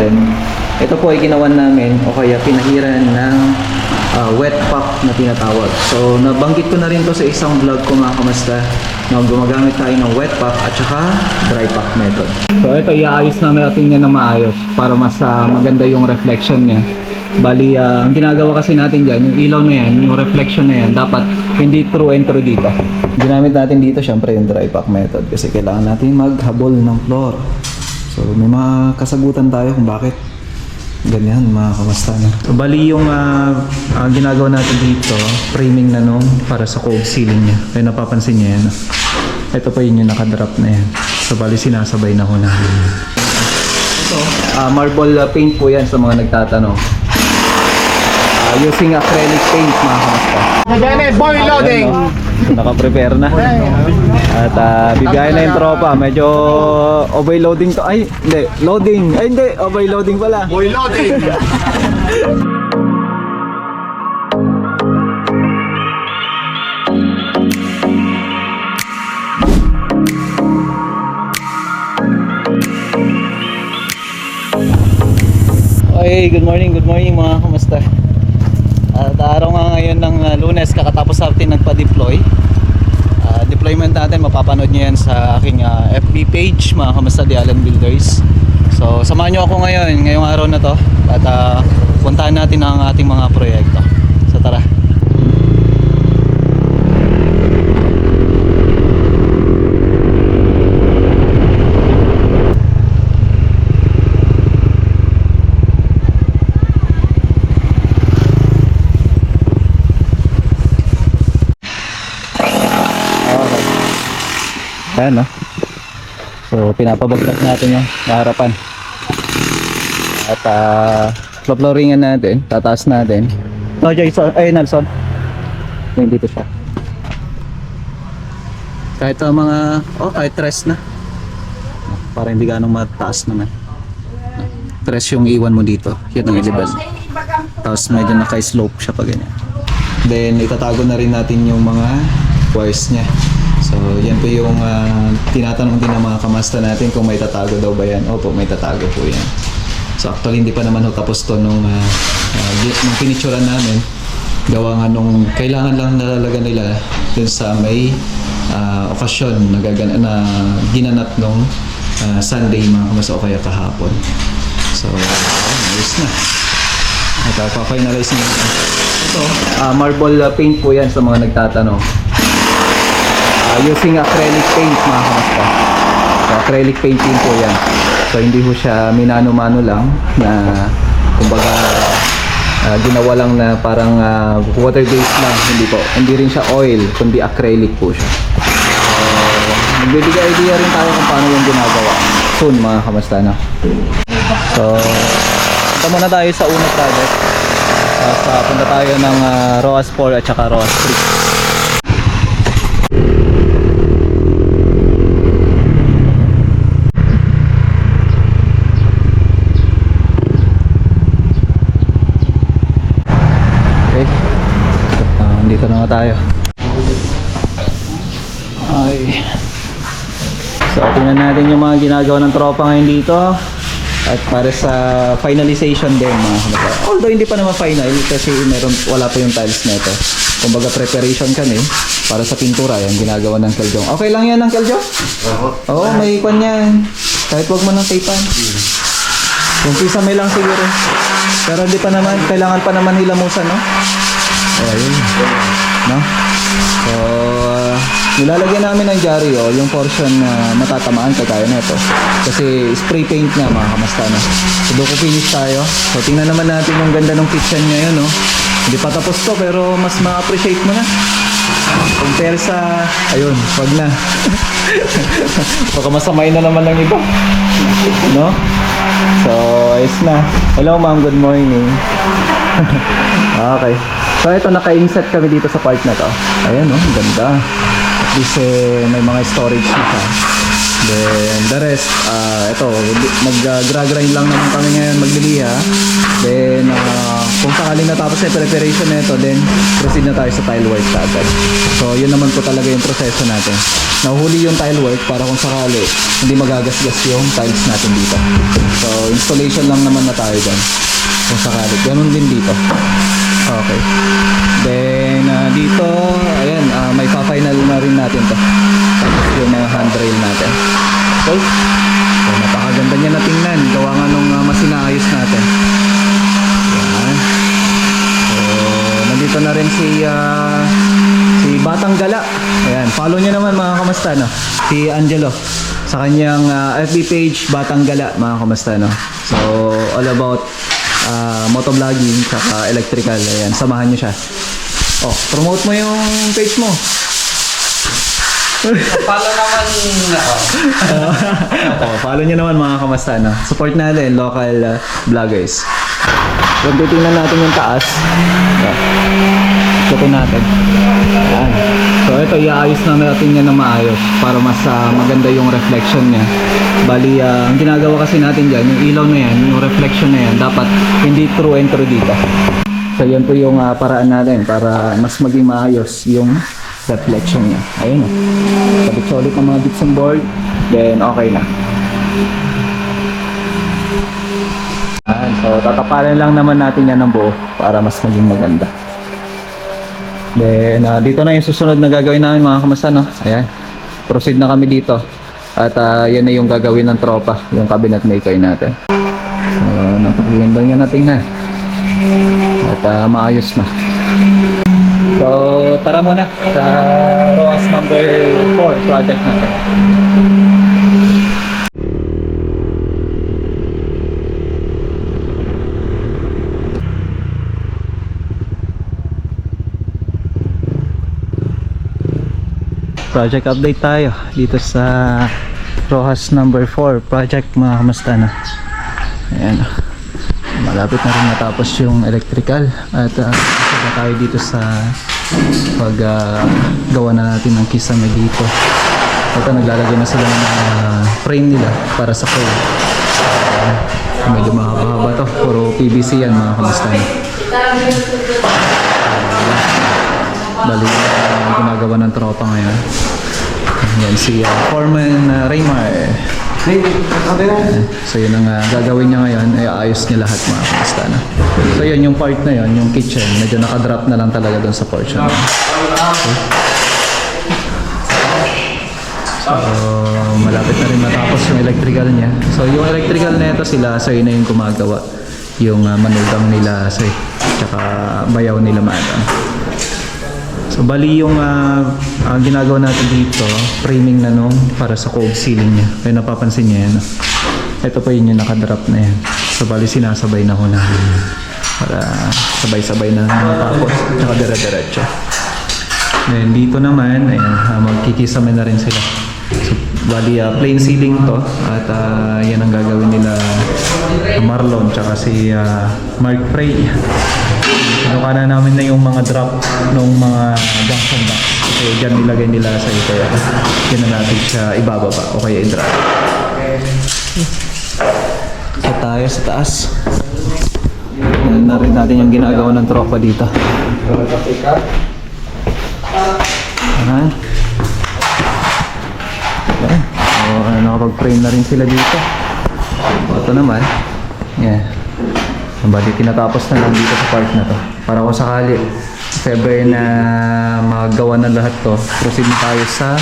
natin. Ito po ay ginawan namin o kaya pinahiran ng wet pack na tinatawag. So nabanggit ko na rin to sa isang vlog ko mga kamasta na gumagamit tayo ng wet pack at saka dry pack method. So ito iaayos natin yan na maayos para mas maganda yung reflection niya. Bali, ang ginagawa kasi natin dyan, yung ilaw na yan, yung reflection na yan, dapat hindi through and through dito. Ginamit natin dito syempre yung dry pack method kasi kailangan natin maghabol ng floor. So may mga kasagutan tayo kung bakit ganyan mga kamasta na. So, bali yung ginagawa natin dito, framing na nung para sa cove ceiling niya. Kaya napapansin niya yan. Ito pa yun yung nakadrop na yan. So bali sinasabay na ko na. Ito, marble paint po yan sa mga nagtatanong. Using acrylic paint mga kamasta. Boy loading! Naka-prepare na. At bibiyahe na yung tropa. Medyo overloading to. Ay, hindi. Loading. Ay, hindi. Overloading pala. Boy loading! Okay, good morning mga kamusta. At araw nga ngayon ng Lunes, kakatapos natin nagpa-deploy. Deployment natin, mapapanood nyo yan sa aking FB page, mga kamusta di Allen Builders. So samahan nyo ako ngayong araw na to at puntahan natin ang ating mga proyekto. So tara. Ayan, no? So pinapabaglat natin yung harapan at flooringan natin, tataas natin. No, Jason, ay Nelson, yung dito siya kahit mga kahit tres na para hindi ganong mataas naman. Tres yung iwan mo dito, yun ang i-level, tapos medyo naka-slope siya pa ganyan. Then itatago na rin natin yung mga wires nya. So yan po yung tinatanong din ng mga kamasta natin kung may tatago daw ba yan. Opo, may tatago po yan. So actually hindi pa naman tapos to nung pinicturean namin. Gawa nga nung kailangan lang nalalagan nila dun sa may okasyon na ginanap nung Sunday mga kamasta o kaya kahapon. So ayos na. Ito, pa-finalize na ito. Marble paint po yan sa mga nagtatanong. Using acrylic paint mga kamasta. So, acrylic painting po yan. So hindi po siya minano-mano lang na kumbaga ginawa lang na parang water based lang. Hindi po. Hindi rin siya oil kundi acrylic po siya. So nagbibigay idea rin tayo kung paano yung ginagawa soon mga kamasta na. So punta muna tayo sa unang project. Punta tayo ng ROAS 4 at saka ROAS 3. Dito na nga tayo. Ay. So tingnan natin yung mga ginagawa ng tropa ngayon dito. At para sa finalization din mga kamasta. Although hindi pa naman final kasi wala pa yung tiles nito. Kumbaga preparation kami para sa pintura yan ginagawa ng Keljong. Okay lang yan ng Keljong? Oo, may ikon yan. Kahit wag mo nang tapean. Yung pisame lang siguro. Pero hindi pa naman, kailangan pa naman hilamusan, no? Ayun. No? So, nilalagyan namin ng dyaryo yung portion na matatamaan kagaya nito. Kasi spray paint nga mga kamasta na. So, doon ko finish tayo. So, tingnan naman natin yung ganda ng kitchen ngayon, no? Hindi pa tapos to, pero mas ma-appreciate mo na. Compare sa, ayun, wag na. Baka masamay na naman ng iba. No? So, ayos na. Hello ma'am, good morning. Okay. So ito, naka-inset kami dito sa part na to. Ayan, oh, ganda. At least may mga storage na siya. Then the rest, ito, mag-grind lang naman kami ngayon magliliha. Then kung sakaling natapos na yung preparation na ito, then proceed na tayo sa tile work agad. So yun naman po talaga yung proseso natin. Nahuhuli yung tile work para kung sakali hindi magagasgas yung tiles natin dito. So installation lang naman na tayo dyan. Kung sakali, ganun din dito. Okay. Then dito, ayan, may pa-final na rin natin to. Tapos yung mga handrail natin. Okay. So napakaganda niya na tingnan. Gawa nga nung mas inaayos natin. Ayan. So nandito na rin si Batang Gala. Ayan, follow niyo naman mga kamusta, no? Si Angelo sa kanyang FB page Batang Gala, mga kamusta, no? So all about motovlogging saka electrical. Ayan, samahan niyo siya. Oh, promote mo yung page mo. Follow naman ako. Oh, follow niyo naman mga kamusta, no? Support natin local vloggers. Kung titingnan natin yung taas. Ikutin natin. Ayan. So ito, iaayos na natin yan na maayos para mas maganda yung reflection niya. Bali, ang ginagawa kasi natin dyan, yung ilaw na yan, yung reflection na yan, dapat hindi through and through dito. So yan po yung paraan natin para mas maging maayos yung reflection niya. Ayun o. Sabit solid ng mga bits and board, then okay na. Ayan, so tatapalan lang naman natin yan ng buo para mas maging maganda. Then dito na yung susunod na gagawin namin mga kamusta, no? Ayan, proceed na kami dito. At yan na yung gagawin ng tropa, yung cabinet maker natin. So napakaganda nga natin na. At maayos na. So tara muna sa ROAS number 4 project natin. Project update tayo dito sa ROAS number 4 project mga kamusta na. Ayan, malapit na rin matapos yung electrical at saka tayo dito sa paggawa na natin ng kisame dito. Ito, naglalagay na sila ng frame nila para sa curve. Medyo mahaba-haba to, puro PVC yan mga kamusta na. Bali, ginagawa ng tropa ngayon. Yan si Foreman Raymar. So yun ang gagawin niya ngayon, ay ayos niya lahat mga kamusta na. So yun yung part na yun, yung kitchen, medyo nakadrop na lang talaga doon sa portion. Okay. So malapit na rin matapos yung electrical niya. So yung electrical na ito sila, so yun na yung gumagawa. Yung manugang nila, so tsaka bayaw nila maadang. So bali yung ginagawa natin dito, framing na nung para sa cove ceiling niya. Kaya napapansin niya yan. Ito pa yun yung nakadrop na yan. So bali sinasabay na ko na para sabay-sabay na matapos. Tsaka dire-diretso. Then dito naman, ayan, magkikisame na rin sila. So bali plain ceiling to. At yan ang gagawin nila Marlon tsaka si Mark Frey. Kinuha na namin na yung mga drop ng mga junction box. Kasi dyan nilagay nila sa ito. Kaya yun na natin siya ibababa o kaya i-drop. So tayo sa taas. Yan na rin natin yung ginagawa ng tropa dito. Ayan. Okay. So nakapag-frame na rin sila dito. Ito naman. Yeah. Bali, tinatapos na lang dito sa part na to. Para kung sakali, if ever na magawa na lahat to, proceed na tayo sa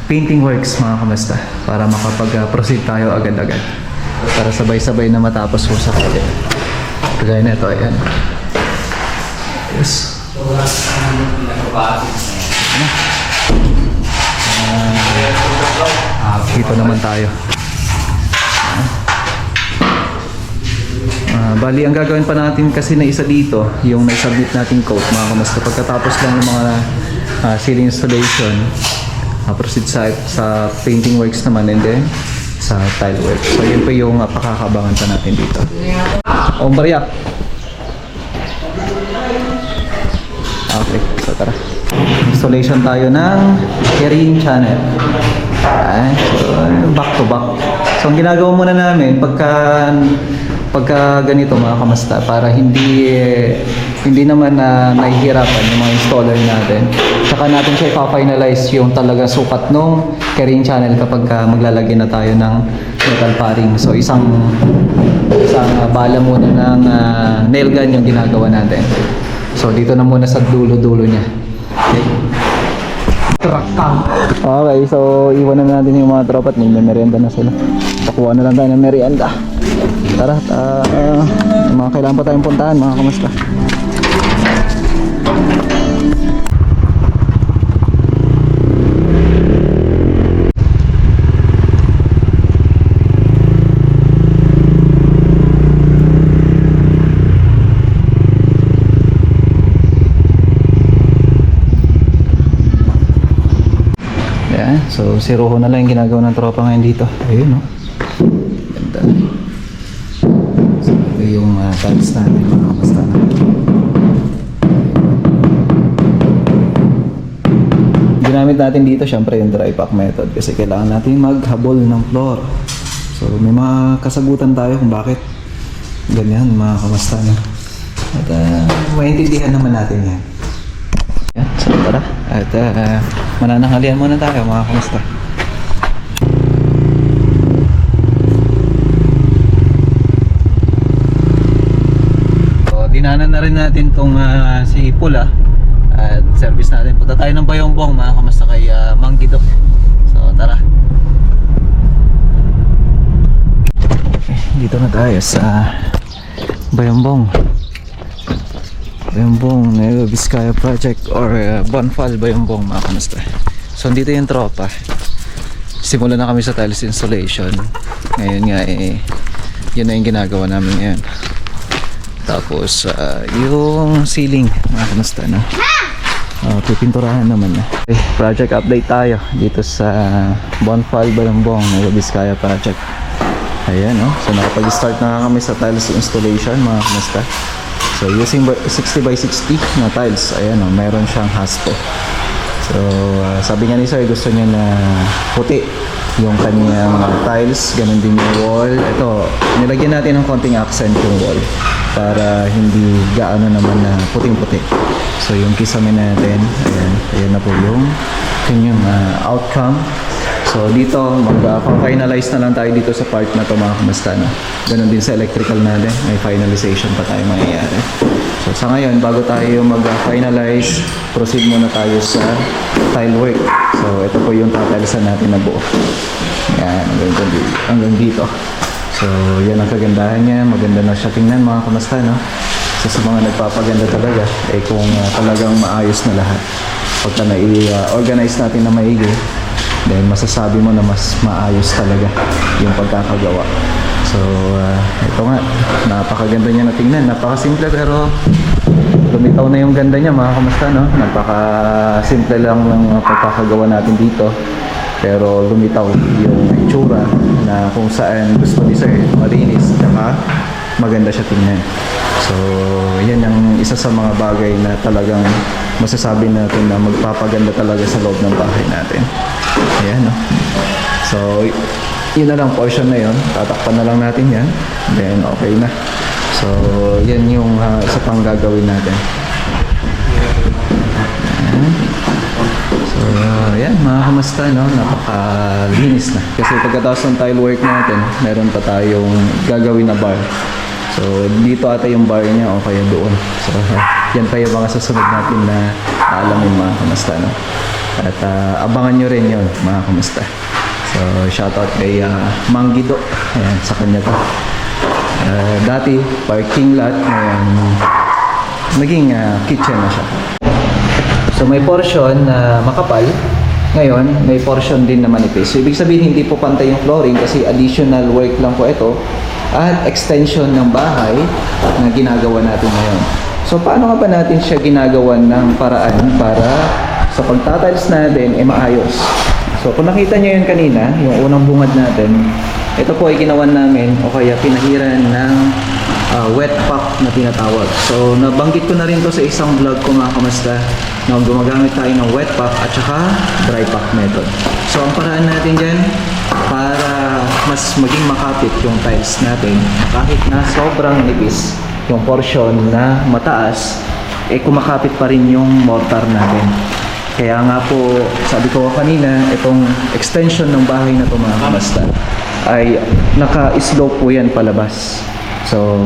painting works mga kamusta. Para makapag-proceed tayo agad-agad. Para sabay-sabay na matapos kung sakali. Kagaya na ito, ayan. Yes. Dito naman tayo. Bali, ang gagawin pa natin kasi na isa dito, yung naisubmit nating code mga kamusta. Pagkatapos lang ng mga ceiling installation, proceed sa painting works naman and then sa tile work. So yun po yung pakakabangan pa natin dito. Maria. Okay, so tara. Installation tayo ng carrying channel. Yan. So, back to back. So, ang ginagawa muna namin, pagka ganito mga kamasta, para hindi naman na nahihirapan yung mga installer natin. Saka natin siya ipa-finalize yung talaga sukat nung carrying channel kapag maglalagay na tayo ng metal paring. So, isang bala muna ng nail gun yung ginagawa natin. So, dito na muna sa dulo-dulo niya. Okay. Okay, so iwan na natin yung mga tropa at may merienda na sila. Pakuha na lang tayo ng merienda. Tara, mga kailangan pa tayong puntahan, mga kamusta. Yan, so si Rojo na lang yung ginagawa ng tropa ngayon dito. Ayun, no? Ganda. So, ito yung tiles natin, mga kamusta na. Ginamit natin dito syempre yung dry pack method kasi kailangan natin maghabol ng floor. So may mga kasagutan tayo kung bakit ganyan, mga kamusta na. At maintindihan naman natin yan. Yan, so tara. At manananghalian muna tayo, mga kamusta. So dinanan na rin natin tong si Pula. At service natin. Punta tayo ng Bayongbong, mga kamusta, kay Mang Guido. So tara. Dito na tayo sa Bayongbong. Bayongbong Nueva Vizcaya Project or Bonfal Bayongbong, mga kamusta. So dito yung tropa. Simula na kami sa tiles installation. Ngayon nga yun na yung ginagawa namin ngayon. Tapos yung ceiling, mga kamusta, no? Pipinturahan naman na. Okay, project update tayo dito sa Bonfal Bayongbong Nueva Vizcaya Project. Ayan, no? So nakapag-start na kami sa tiles installation, mga kamusta. So using 60 by 60 na tiles, ayan, no? Meron siyang hasto. So sabi nga ni sir, gusto niya na puti yung kanyang tiles, ganun din yung wall. Ito, nilagyan natin ng konting accent yung wall para hindi gaano naman na puting-puti. So yung kisame natin, ayan na po yung kanyang outcome. So dito, mag-finalize na lang tayo dito sa part na to, mga kamusta, na. Ganon din sa electrical natin, may finalization pa tayo mangyayari. So sa ngayon, bago tayo mag-finalize, proceed muna tayo sa tile work. So ito po yung tatalisan natin na buo. Yan, hanggang dito. So yan ang kagandahan niya, maganda na siya tingnan, mga kamusta, no? So sa mga nagpapaganda talaga, kung talagang maayos na lahat. Pagka na-organize natin na maigi, then masasabi mo na mas maayos talaga yung pagkakagawa. So ito nga, napakaganda niya na tingnan, napakasimple pero lumitaw na yung ganda niya, mga kamusta, no? Napakasimple lang ng pagkakagawa natin dito, pero lumitaw yung itsura na kung saan gusto ni sir malinis, tsaka maganda siya tingnan. So yan ang isa sa mga bagay na talagang masasabi natin na magpapaganda talaga sa loob ng bahay natin. Ayan, no? So yun na lang, portion na yun, tatakpan na lang natin yan, then okay na. So yan yung isa pang gagawin natin. Ayan. So yan, mga kamusta, no? Napakalinis na. Kasi pagkatapos ng tile work natin, meron pa tayong gagawin na bar. So dito ata yung bar niya o kaya doon. So yan pa yung mga susunod natin na aalamin, mga kamusta, no? At abangan nyo rin yun, mga kamusta. So shoutout kay Mang Guido. Ayan, sa kanya to. Dati parking lot, ngayon naging kitchen na siya. So may portion na makapal, ngayon may portion din na manipis. So ibig sabihin hindi po pantay yung flooring kasi additional work lang po ito at extension ng bahay na ginagawa natin ngayon. So paano nga ba natin siya ginagawa ng paraan para sa pagtatiles natin maayos? So kung nakita nyo yun kanina, yung unang bungad natin, ito po ay ginawan namin o kaya pinahiran ng wet pack na tinatawag. So nabanggit ko na rin to sa isang vlog ko mga kamasta na gumagamit tayo ng wet pack at saka dry pack method. So ang paraan natin dyan para mas maging makapit yung tiles natin, kahit na sobrang nipis yung portion na mataas, kumakapit pa rin yung mortar natin. Kaya nga po, sabi ko kanina, itong extension ng bahay na ito mga kamasta ay naka-slope po yan palabas. So,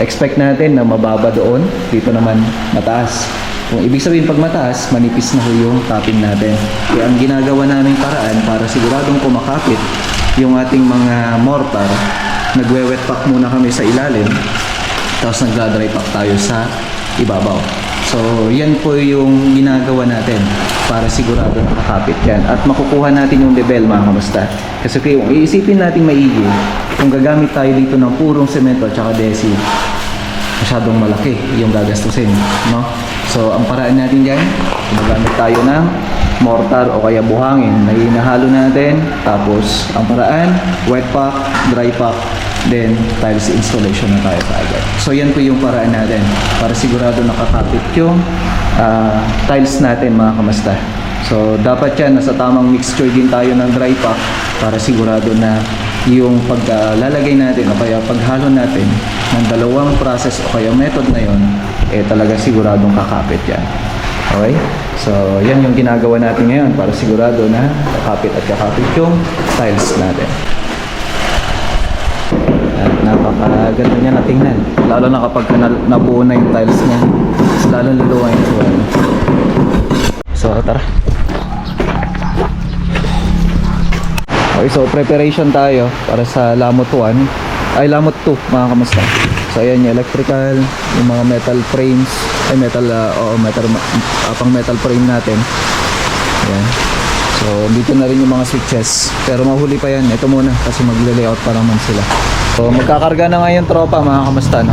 expect natin na mababa doon, dito naman mataas. Kung ibig sabihin pag mataas, manipis na ho yung topping natin. Kaya ang ginagawa namin paraan para siguradong kumakapit yung ating mga mortar, nagwe-wet pack muna kami sa ilalim, tapos nagla-dry pack tayo sa ibabaw. So, yan po yung ginagawa natin para sigurado nakakapit yan. At makukuha natin yung level mga kamusta. Kasi kung iisipin natin maigi, kung gagamit tayo dito ng purong semento at saka desi, masyadong malaki yung gagastusin, no? So, ang paraan natin dyan, gumagamit tayo ng mortar o kaya buhangin na hinahalo natin. Tapos, ang paraan, wet pack, dry pack, then tiles installation na tayo kaagad. So, yan po yung paraan natin para sigurado nakakapit yung tiles natin mga kamasta. So, dapat yan, nasa tamang mixture din tayo ng dry pack para sigurado na yung paglalagay natin o kaya paghalo natin ng dalawang process o kaya method na yon, talaga siguradong kakapit yan. Okay? So, yan yung ginagawa natin ngayon para sigurado na kakapit at kakapit yung tiles natin. At napakaganda niya na tingnan. Lalo na kapag nabuo na yung tiles niya, mas lalo luluwa yung suwan. So, tara. Okay, so preparation tayo para sa Lamot 1 ay Lamot 2 mga kamusta. So ayan yung electrical, yung mga metal frames ay metal, pang metal frame natin. Ayan. So dito na rin yung mga switches, pero mahuli pa yan, ito muna kasi magle-layout pa naman sila. So magkakarga na ngayon tropa mga kamusta, no?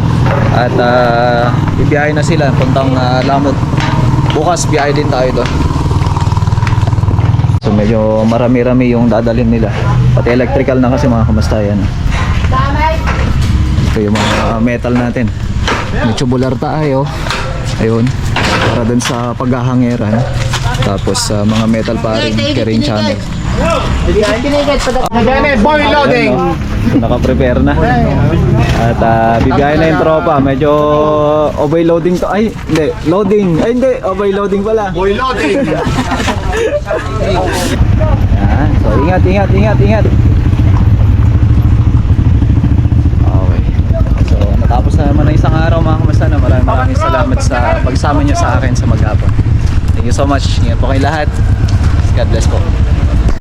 At ibiyahe na sila puntang Lamot. Bukas biyahe din tayo doon. So medyo marami-rami yung dadalhin nila. Pati electrical na kasi mga kamusta yan. Ito yung mga metal natin. May tubular tayo. Ayun. Para dun sa paghahangeran. Tapos mga metal pa rin. Carrying channel. Again, boy loading. Naka-prepare na. At bibiyahe na yung tropa. Medyo overloading to. Ay, hindi. Loading. Ay, hindi. Overloading pala. Boy loading. Yan. So, ingat. Okay. So, natapos na naman ang isang araw mga kamusta na. Maraming salamat sa pagsama niyo sa akin sa maghapon. Thank you so much. Ingat po kayo lahat. God bless po.